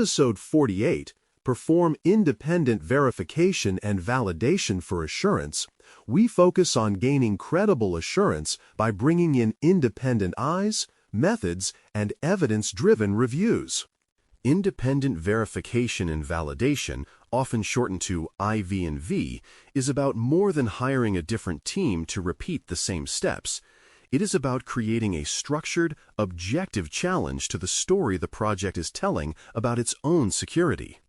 Episode 48, Perform Independent Verification and Validation for Assurance, we focus on gaining credible assurance by bringing in independent eyes, methods, and evidence-driven reviews. Independent verification and validation, often shortened to IV&V, is about more than hiring a different team to repeat the same steps. It is about creating a structured, objective challenge to the story the project is telling about its own security.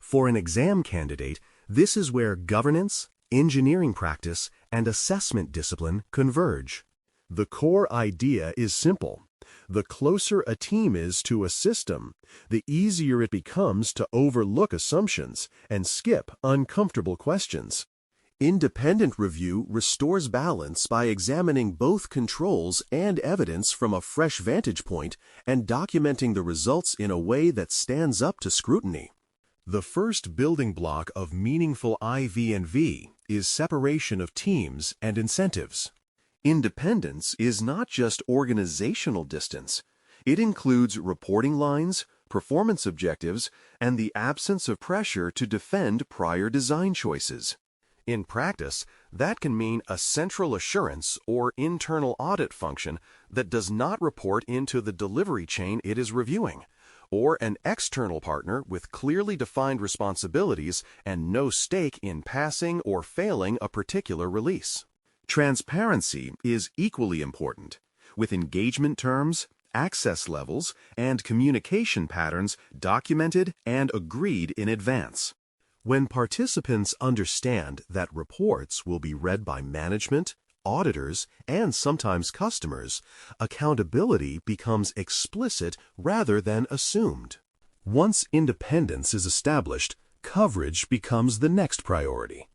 For an exam candidate, this is where governance, engineering practice, and assessment discipline converge. The core idea is simple. The closer a team is to a system, the easier it becomes to overlook assumptions and skip uncomfortable questions. Independent review restores balance by examining both controls and evidence from a fresh vantage point and documenting the results in a way that stands up to scrutiny. The first building block of meaningful IV&V is separation of teams and incentives. Independence is not just organizational distance. It includes reporting lines, performance objectives, and the absence of pressure to defend prior design choices. In practice, that can mean a central assurance or internal audit function that does not report into the delivery chain it is reviewing, or an external partner with clearly defined responsibilities and no stake in passing or failing a particular release. Transparency is equally important, with engagement terms, access levels, and communication patterns documented and agreed in advance. When participants understand that reports will be read by management, auditors, and sometimes customers, accountability becomes explicit rather than assumed. Once independence is established, coverage becomes the next priority.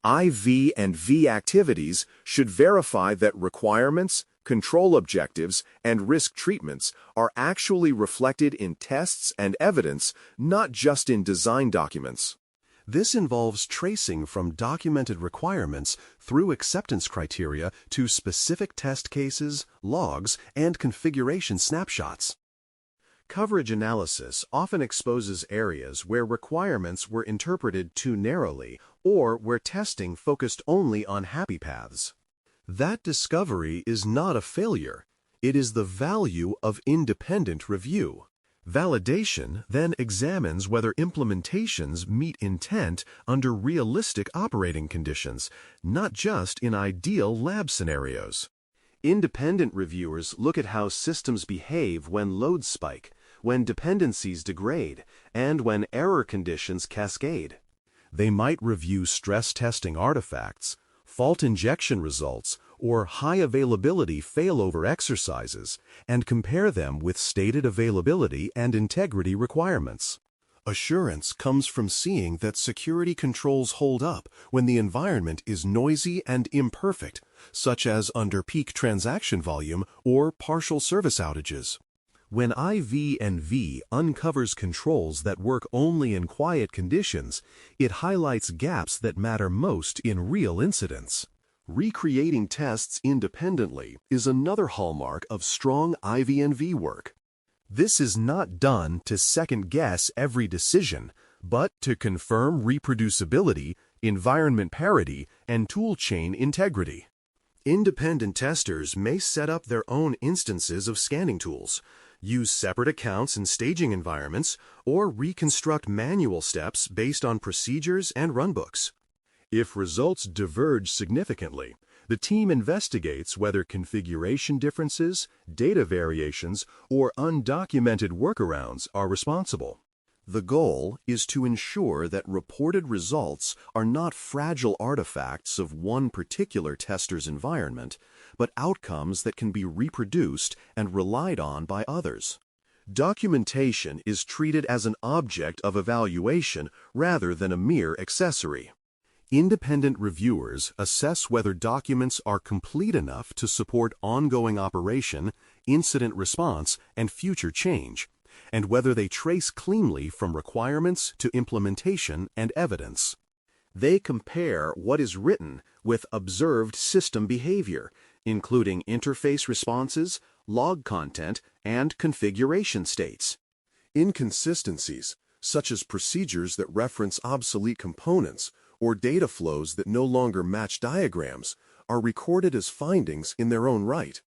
IV&V activities should verify that requirements, control objectives, and risk treatments are actually reflected in tests and evidence, not just in design documents. This involves tracing from documented requirements through acceptance criteria to specific test cases, logs, and configuration snapshots. Coverage analysis often exposes areas where requirements were interpreted too narrowly or where testing focused only on happy paths. That discovery is not a failure. It is the value of independent review. Validation then examines whether implementations meet intent under realistic operating conditions, not just in ideal lab scenarios. Independent reviewers look at how systems behave when loads spike, when dependencies degrade, and when error conditions cascade. They might review stress testing artifacts, fault injection results, or high availability failover exercises, and compare them with stated availability and integrity requirements. Assurance comes from seeing that security controls hold up when the environment is noisy and imperfect, such as under peak transaction volume or partial service outages. When IV&V uncovers controls that work only in quiet conditions, it highlights gaps that matter most in real incidents. Recreating tests independently is another hallmark of strong IV&V work. This is not done to second-guess every decision, but to confirm reproducibility, environment parity, and toolchain integrity. Independent testers may set up their own instances of scanning tools, use separate accounts in staging environments, or reconstruct manual steps based on procedures and runbooks. If results diverge significantly, the team investigates whether configuration differences, data variations, or undocumented workarounds are responsible. The goal is to ensure that reported results are not fragile artifacts of one particular tester's environment, but outcomes that can be reproduced and relied on by others. Documentation is treated as an object of evaluation rather than a mere accessory. Independent reviewers assess whether documents are complete enough to support ongoing operation, incident response, and future change, and whether they trace cleanly from requirements to implementation and evidence. They compare what is written with observed system behavior, including interface responses, log content, and configuration states. Inconsistencies, such as procedures that reference obsolete components or data flows that no longer match diagrams, are recorded as findings in their own right.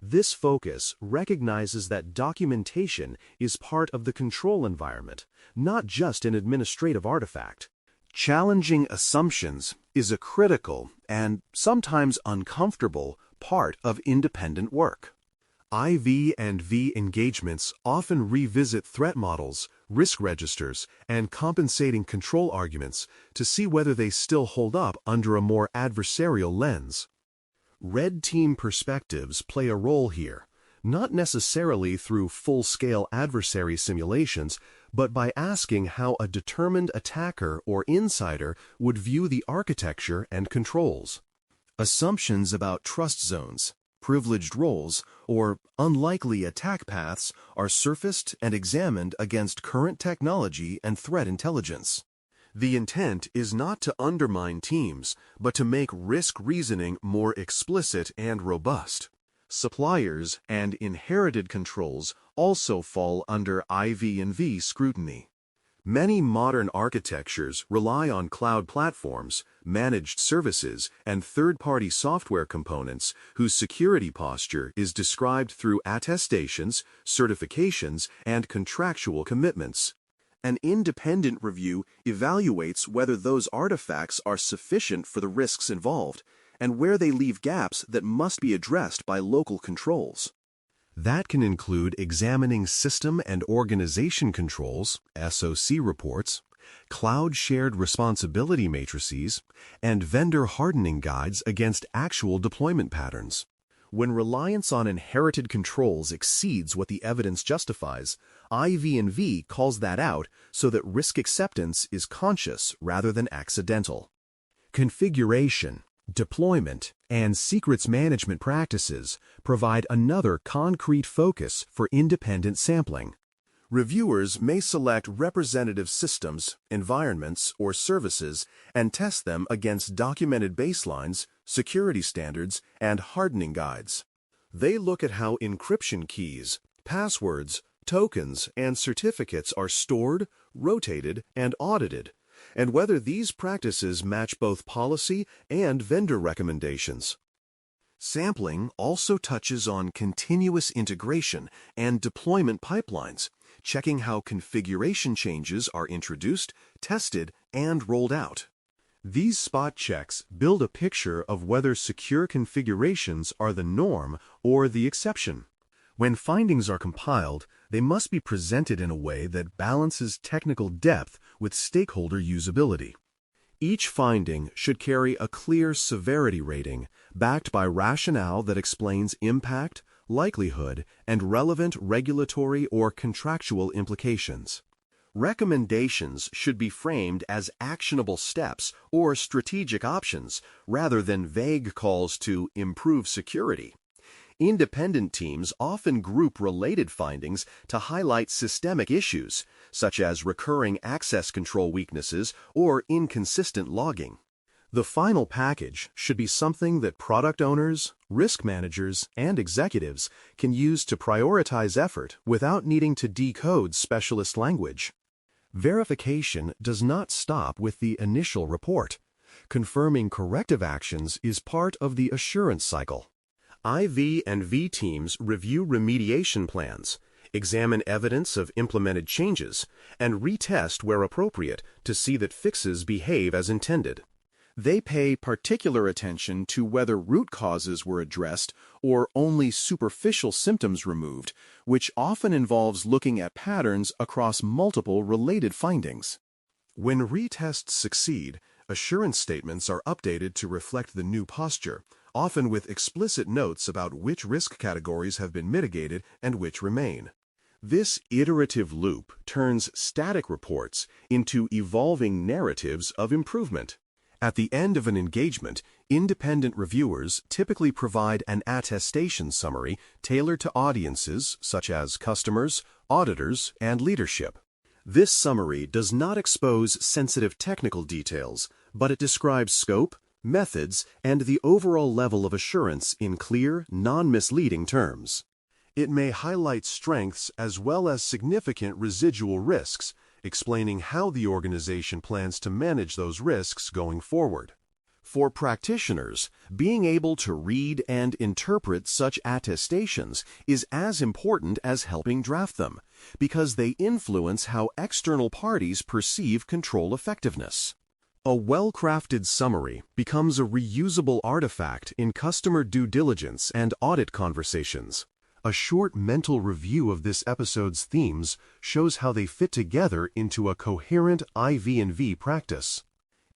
This focus recognizes that documentation is part of the control environment, not just an administrative artifact. Challenging assumptions is a critical and sometimes uncomfortable part of independent work. IV&V engagements often revisit threat models, risk registers, and compensating control arguments to see whether they still hold up under a more adversarial lens. Red team perspectives play a role here, not necessarily through full-scale adversary simulations, but by asking how a determined attacker or insider would view the architecture and controls. Assumptions about trust zones, privileged roles, or unlikely attack paths are surfaced and examined against current technology and threat intelligence. The intent is not to undermine teams, but to make risk reasoning more explicit and robust. Suppliers and inherited controls also fall under IV&V scrutiny. Many modern architectures rely on cloud platforms, managed services, and third-party software components whose security posture is described through attestations, certifications, and contractual commitments. An independent review evaluates whether those artifacts are sufficient for the risks involved and where they leave gaps that must be addressed by local controls. That can include examining system and organization controls, SOC reports, cloud shared responsibility matrices, and vendor hardening guides against actual deployment patterns. When reliance on inherited controls exceeds what the evidence justifies, IV&V calls that out so that risk acceptance is conscious rather than accidental. Configuration, deployment, and secrets management practices provide another concrete focus for independent sampling. Reviewers may select representative systems, environments, or services and test them against documented baselines, security standards, and hardening guides. They look at how encryption keys, passwords, tokens, and certificates are stored, rotated, and audited, and whether these practices match both policy and vendor recommendations. Sampling also touches on continuous integration and deployment pipelines, checking how configuration changes are introduced, tested, and rolled out. These spot checks build a picture of whether secure configurations are the norm or the exception. When findings are compiled, they must be presented in a way that balances technical depth with stakeholder usability. Each finding should carry a clear severity rating, backed by rationale that explains impact, likelihood, and relevant regulatory or contractual implications. Recommendations should be framed as actionable steps or strategic options rather than vague calls to improve security. Independent teams often group related findings to highlight systemic issues, such as recurring access control weaknesses or inconsistent logging. The final package should be something that product owners, risk managers, and executives can use to prioritize effort without needing to decode specialist language. Verification does not stop with the initial report. Confirming corrective actions is part of the assurance cycle. IV&V teams review remediation plans, examine evidence of implemented changes, and retest where appropriate to see that fixes behave as intended. They pay particular attention to whether root causes were addressed or only superficial symptoms removed, which often involves looking at patterns across multiple related findings. When retests succeed, assurance statements are updated to reflect the new posture, often with explicit notes about which risk categories have been mitigated and which remain. This iterative loop turns static reports into evolving narratives of improvement. At the end of an engagement, independent reviewers typically provide an attestation summary tailored to audiences such as customers, auditors, and leadership. This summary does not expose sensitive technical details, but it describes scope, methods, and the overall level of assurance in clear, non-misleading terms. It may highlight strengths as well as significant residual risks, explaining how the organization plans to manage those risks going forward. For practitioners, being able to read and interpret such attestations is as important as helping draft them, because they influence how external parties perceive control effectiveness. A well-crafted summary becomes a reusable artifact in customer due diligence and audit conversations. A short mental review of this episode's themes shows how they fit together into a coherent IV&V practice.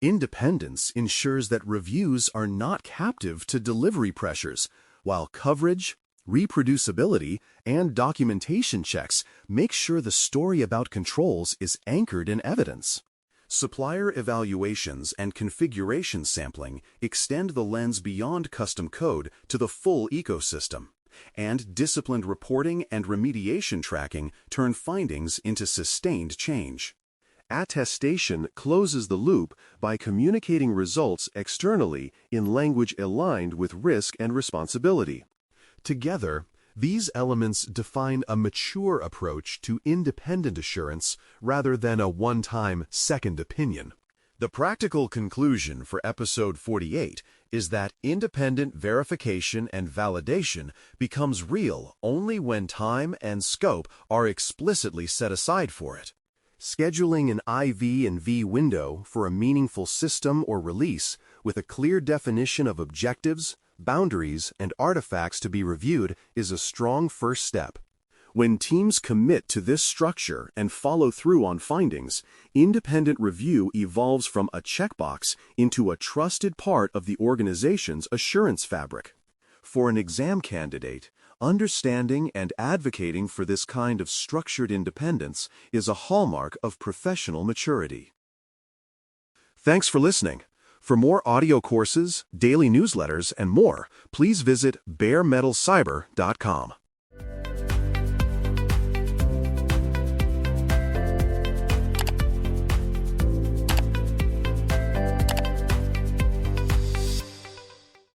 Independence ensures that reviews are not captive to delivery pressures, while coverage, reproducibility, and documentation checks make sure the story about controls is anchored in evidence. Supplier evaluations and configuration sampling extend the lens beyond custom code to the full ecosystem, and disciplined reporting and remediation tracking turn findings into sustained change. Attestation closes the loop by communicating results externally in language aligned with risk and responsibility. Together, these elements define a mature approach to independent assurance rather than a one-time second opinion. The practical conclusion for episode 48 is that independent verification and validation becomes real only when time and scope are explicitly set aside for it. Scheduling an IV&V window for a meaningful system or release with a clear definition of objectives, boundaries, and artifacts to be reviewed is a strong first step. When teams commit to this structure and follow through on findings, independent review evolves from a checkbox into a trusted part of the organization's assurance fabric. For an exam candidate, understanding and advocating for this kind of structured independence is a hallmark of professional maturity. Thanks for listening. For more audio courses, daily newsletters, and more, please visit baremetalcyber.com.